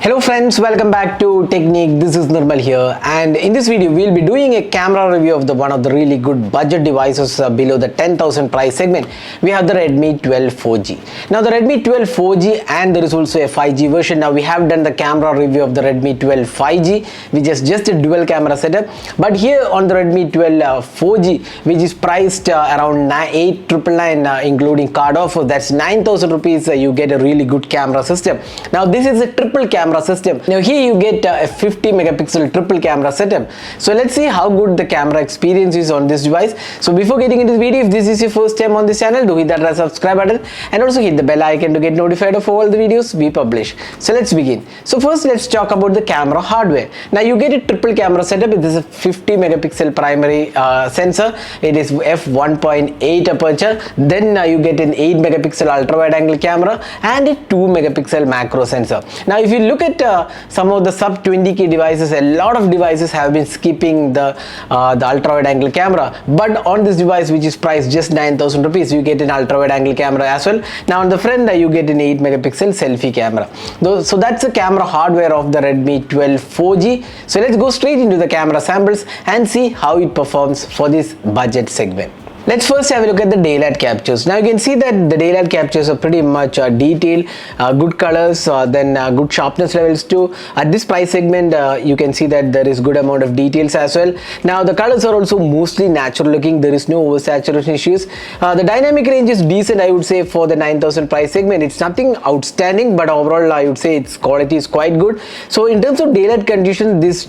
Hello friends, welcome back to Technique. This is Nirmal here, and in this video we'll be doing a camera review of one of the really good budget devices below the 10,000 price segment. We have the Redmi 12 4G. Now the Redmi 12 4G, and there is also a 5G version. Now we have done the camera review of the Redmi 12 5G, which is just a dual camera setup. But here on the Redmi 12 4G, which is priced around 8,999 including card offer, that's 9,000 rupees, you get a really good camera system. Now this is a triple camera system. Now here you get a 50 megapixel triple camera setup. So let's see how good the camera experience is on this device. So before getting into this video, if this is your first time on this channel, do hit that red subscribe button and also hit the bell icon to get notified of all the videos we publish. So let's begin. So first let's talk about the camera hardware. Now you get a triple camera setup. It is a 50 megapixel primary sensor. It is f1.8 aperture. Then you get an 8 megapixel ultra wide angle camera and a 2 megapixel macro sensor. Now if you look at some of the sub 20k devices, a lot of devices have been skipping the ultra wide angle camera, but on this device, which is priced just 9,000 rupees, you get an ultra wide angle camera as well. Now on the front, you get an 8 megapixel selfie camera. So that's the camera hardware of the Redmi 12 4G. So let's go straight into the camera samples and see how it performs for this budget segment. Let's first have a look at the daylight captures. Now you can see that the daylight captures are pretty much detailed, good colors, then good sharpness levels too. At this price segment, you can see that there is good amount of details as well. Now the colors are also mostly natural looking. There is no oversaturation issues. The dynamic range is decent, I would say, for the 9,000 price segment. It's nothing outstanding, but overall I would say its quality is quite good. So in terms of daylight conditions, this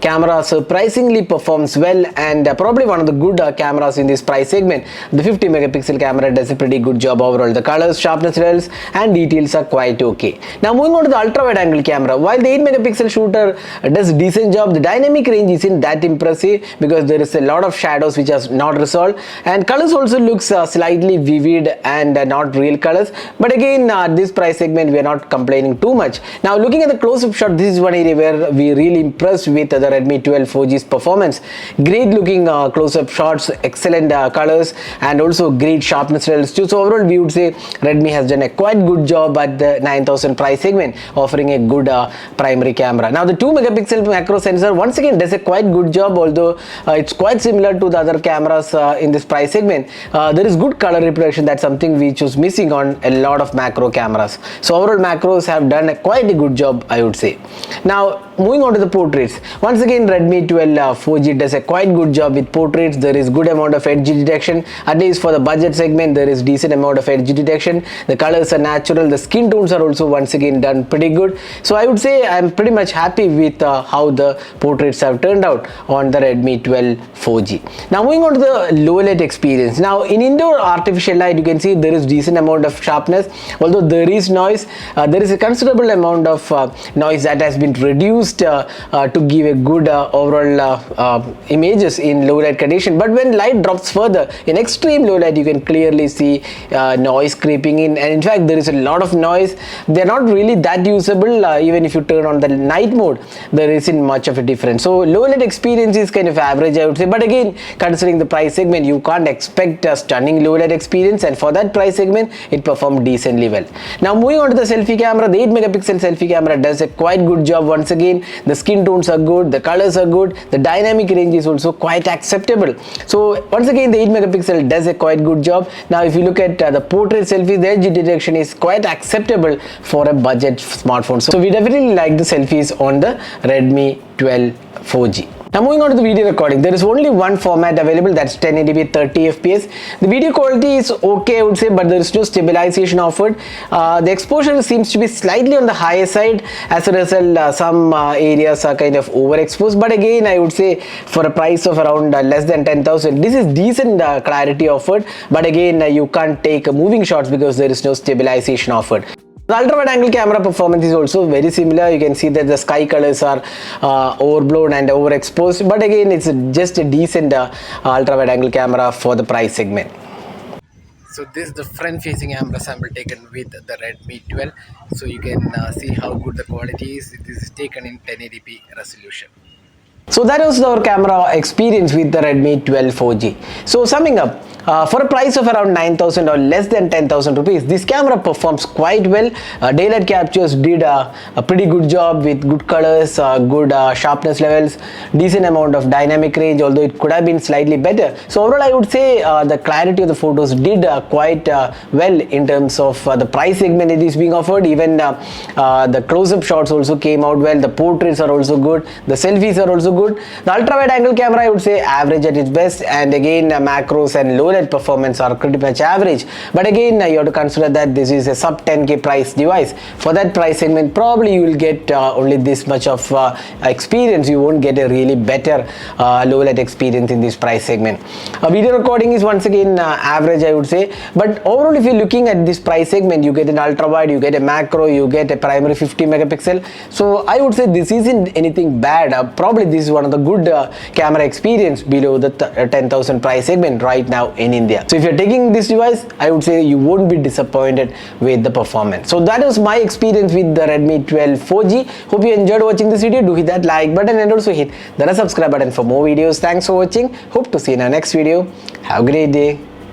camera surprisingly performs well, and probably one of the good cameras in this price segment. The 50 megapixel camera does a pretty good job overall. The colors, sharpness levels and details are quite okay. Now moving on to the ultra wide angle camera, while the 8 megapixel shooter does a decent job, the dynamic range isn't that impressive because there is a lot of shadows which are not resolved, and colors also looks slightly vivid and not real colors. But again, this price segment we are not complaining too much. Now looking at the close-up shot, this is one area where we really impressed with the Redmi 12 4G's performance. Great looking close-up shots, excellent colors, and also great sharpness levels too. So overall we would say Redmi has done a quite good job at the 9,000 price segment, offering a good primary camera. Now the 2 megapixel macro sensor once again does a quite good job, although it's quite similar to the other cameras in this price segment. There is good color reproduction. That's something which was missing on a lot of macro cameras. So overall macros have done quite a good job, I would say. Now moving on to the portraits, once again Redmi 12 4G does a quite good job with portraits. There is good amount of edge detection. At least for the budget segment, there is decent amount of edge detection. The colors are natural. The skin tones are also once again done pretty good. So I would say I'm pretty much happy with how the portraits have turned out on the Redmi 12 4G. Now moving on to the low light experience. Now in indoor artificial light, you can see there is decent amount of sharpness. Although there is noise, there is a considerable amount of noise that has been reduced to give a good overall images in low light condition. But when light drops further, in extreme low light, you can clearly see noise creeping in, and in fact there is a lot of noise. They're not really that usable. Even if you turn on the night mode, there isn't much of a difference. So low light experience is kind of average, I would say. But again, considering the price segment, you can't expect a stunning low light experience, and for that price segment it performed decently well. Now moving on to the selfie camera, the 8 megapixel selfie camera does a quite good job. Once again, the skin tones are good, the colors are good, the dynamic range is also quite acceptable. So once again, the 8 megapixel does a quite good job. Now if you look at the portrait selfie, the edge detection is quite acceptable for a budget smartphone. So we definitely like the selfies on the Redmi 12 4G. Now moving on to the video recording, there is only one format available, that's 1080p 30 fps. The video quality is okay, I would say, but there is no stabilization offered. The exposure seems to be slightly on the higher side. As a result, some areas are kind of overexposed, but again I would say for a price of around less than 10,000, this is decent clarity offered. But again, you can't take moving shots because there is no stabilization offered. The ultra wide angle camera performance is also very similar. You can see that the sky colors are overblown and overexposed, but again it's just a decent ultra wide angle camera for the price segment. So this is the front facing camera sample taken with the Redmi 12. So you can see how good the quality is. This is taken in 1080p resolution. So that was our camera experience with the Redmi 12 4G. So summing up, for a price of around 9,000 or less than 10,000 rupees, this camera performs quite well. Daylight captures did a pretty good job with good colors, good sharpness levels, decent amount of dynamic range, although it could have been slightly better. So overall, I would say the clarity of the photos did quite well in terms of the price segment it is being offered. Even the close-up shots also came out well. The portraits are also good. The selfies are also good. The ultra-wide angle camera, I would say, average at its best. And again, macros and low performance are pretty much average, but again you have to consider that this is a sub 10k price device. For that price segment, probably you will get only this much of experience. You won't get a really better low light experience in this price segment. Video recording is once again average, I would say, but overall if you're looking at this price segment, you get an ultra wide, you get a macro, you get a primary 50 megapixel. So I would say this isn't anything bad. Probably this is one of the good camera experience below the 10,000 price segment right now in India. So if you're taking this device, I would say you won't be disappointed with the performance. So that was my experience with the Redmi 12 4G. Hope you enjoyed watching this video. Do hit that like button and also hit the subscribe button for more videos. Thanks for watching. Hope to see you in our next video. Have a great day.